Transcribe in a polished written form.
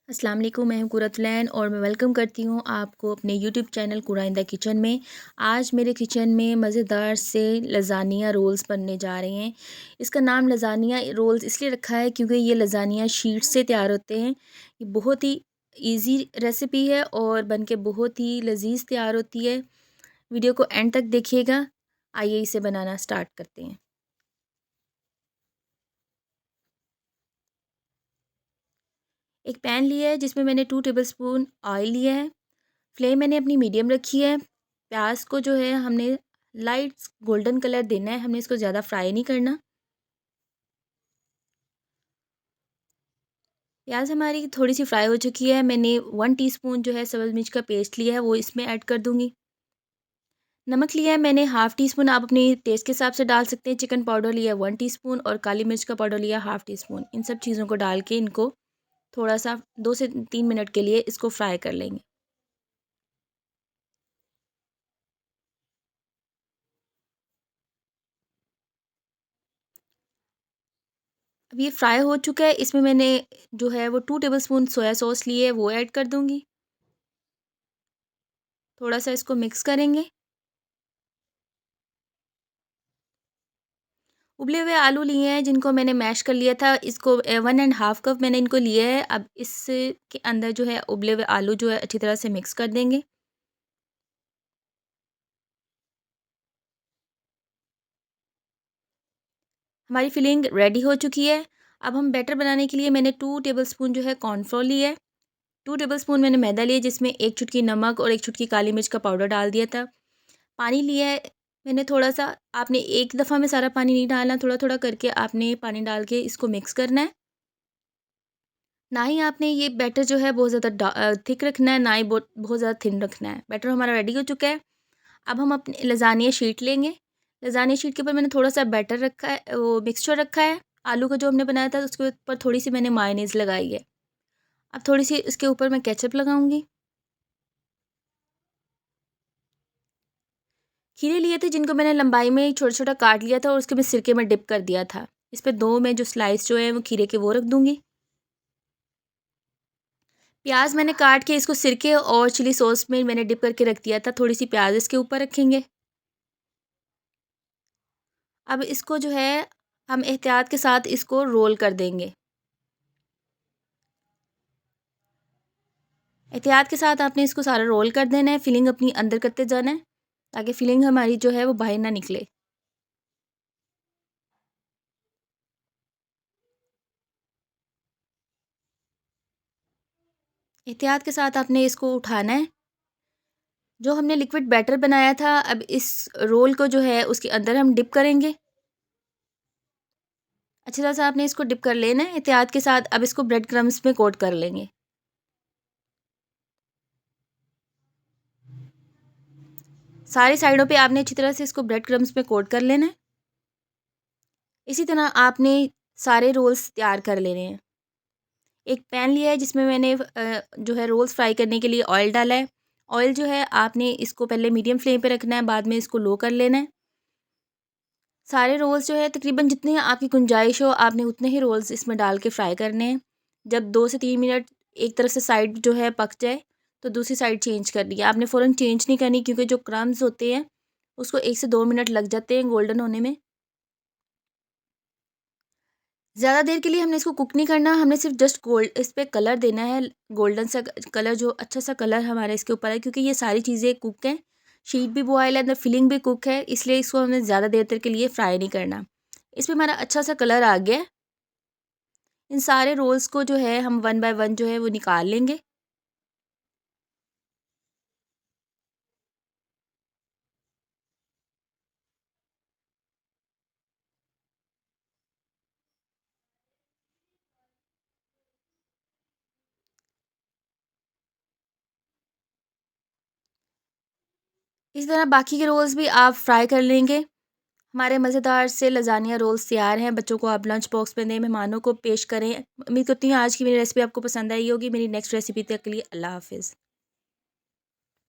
अस्सलाम वालेकुम, मैं हूँ कुरतलैन और मैं वेलकम करती हूँ आपको अपने यूट्यूब चैनल कुरा इन द किचन में। आज मेरे किचन में मज़ेदार से लज़ानिया रोल्स बनने जा रहे हैं। इसका नाम लज़ानिया रोल्स इसलिए रखा है क्योंकि ये लज़ानिया शीट से तैयार होते हैं। ये बहुत ही ईज़ी रेसिपी है और बनके बहुत ही लज़ीज़ तैयार होती है। वीडियो को एंड तक देखिएगा। आइए इसे बनाना स्टार्ट करते हैं। एक पैन लिया है जिसमें मैंने 2 टेबलस्पून ऑयल लिया है। फ्लेम मैंने अपनी मीडियम रखी है। प्याज को जो है हमने लाइट गोल्डन कलर देना है, हमने इसको ज़्यादा फ्राई नहीं करना। प्याज हमारी थोड़ी सी फ्राई हो चुकी है। मैंने 1 टीस्पून जो है सब्ज़ मिर्च का पेस्ट लिया है, वो इसमें ऐड कर दूँगी। नमक लिया है मैंने हाफ़ टी स्पून, आप अपनी टेस्ट के हिसाब से डाल सकते हैं। चिकन पाउडर लिया है 1 टीस्पून और काली मिर्च का पाउडर लिया हाफ़ टी स्पून। इन सब चीज़ों को डाल के इनको थोड़ा-सा 2 से 3 मिनट के लिए इसको फ्राई कर लेंगे। अब ये फ्राई हो चुका है, इसमें मैंने जो है वो 2 टेबलस्पून सोया सॉस लिए है, वो ऐड कर दूँगी। थोड़ा-सा इसको मिक्स करेंगे। उबले हुए आलू लिए हैं जिनको मैंने मैश कर लिया था, इसको 1 एंड हाफ़ कप मैंने इनको लिया है। अब इसके अंदर जो है उबले हुए आलू जो है अच्छी तरह से मिक्स कर देंगे। हमारी फिलिंग रेडी हो चुकी है। अब हम बैटर बनाने के लिए मैंने 2 टेबलस्पून जो है कॉर्नफ्लोर लिया है। 2 टेबलस्पून मैंने मैदा लिया जिसमें 1 चुटकी नमक और 1 चुटकी काली मिर्च का पाउडर डाल दिया था। पानी लिया है मैंने थोड़ा-सा, आपने एक दफ़ा में सारा पानी नहीं डालना, थोड़ा-थोड़ा करके आपने पानी डाल के इसको मिक्स करना है। ना ही आपने ये बैटर जो है बहुत ज़्यादा थिक रखना है, ना ही बहुत ज़्यादा थिन रखना है। बैटर हमारा रेडी हो चुका है। अब हम अपनी लज़ानिया शीट लेंगे। लज़ानिया शीट के ऊपर मैंने थोड़ा-सा बैटर रखा है, वो मिक्सचर रखा है। आलू का जो हमने बनाया था उसके ऊपर थोड़ी-सी मैंने मायोनीज़ लगाई है। अब थोड़ी-सी इसके ऊपर मैं केचअप लगाऊँगी। खीरे लिए थे जिनको मैंने लंबाई में छोटा-छोटा काट लिया था और उसके मैं सिरके में डिप कर दिया था। इस पे 2 मैं जो स्लाइस जो है वो खीरे के वो रख दूँगी। प्याज़ मैंने काट के इसको सिरके और चिली सॉस में मैंने डिप करके रख दिया था। थोड़ी-सी प्याज़ इसके ऊपर रखेंगे। अब इसको जो है हम एहतियात के साथ इसको रोल कर देंगे। एहतियात के साथ आपने इसको सारा रोल कर देना है, फिलिंग अपनी अंदर करते जाना है, ताकि फिलिंग हमारी जो है वो बाहर ना निकले। एहतियात के साथ आपने इसको उठाना है। जो हमने लिक्विड बैटर बनाया था, अब इस रोल को जो है उसके अंदर हम डिप करेंगे। अच्छी तरह से आपने इसको डिप कर लेना है एहतियात के साथ। अब इसको ब्रेड क्रम्स में कोट कर लेंगे। सारी साइडों पे आपने अच्छी तरह से इसको ब्रेड क्रम्स में कोट कर लेना है। इसी तरह आपने सारे रोल्स तैयार कर लेने हैं। एक पैन लिया है जिसमें मैंने जो है रोल्स फ्राई करने के लिए ऑयल डाला है। ऑयल जो है आपने इसको पहले मीडियम फ्लेम पे रखना है, बाद में इसको लो कर लेना है। सारे रोल्स जो है तकरीबन जितनी आपकी गुंजाइश हो, आपने उतने ही रोल्स इसमें डाल के फ्राई करने हैं। जब 2 से 3 मिनट एक तरफ से साइड जो है पक जाए, तो दूसरी साइड चेंज करनी है। आपने फ़ौरन चेंज नहीं करनी क्योंकि जो क्रम्स होते हैं, उसको 1 से 2 मिनट लग जाते हैं गोल्डन होने में। ज़्यादा देर के लिए हमने इसको कुक नहीं करना, हमने सिर्फ जस्ट गोल्ड इस पे कलर देना है, गोल्डन सा कलर, जो अच्छा सा कलर हमारे इसके ऊपर है, क्योंकि ये सारी चीज़ें कुक हैं। शीट भी बॉयल है, अंदर फिलिंग भी कुक है, इसलिए इसको हमें ज़्यादा देर तक के लिए फ्राई नहीं करना। इसमें हमारा अच्छा सा कलर आ गया है। इन सारे रोल्स को जो है हम वन बाय वन जो है वो निकाल लेंगे। इसी तरह बाकी के रोल्स भी आप फ्राई कर लेंगे। हमारे मज़ेदार से लज़ानिया रोल्स तैयार हैं। बच्चों को आप लंच बॉक्स में दें, मेहमानों को पेश करें। उम्मीद करती हूँ आज की मेरी रेसिपी आपको पसंद आई होगी। मेरी नेक्स्ट रेसिपी तक के लिए अल्लाह हाफ़िज़।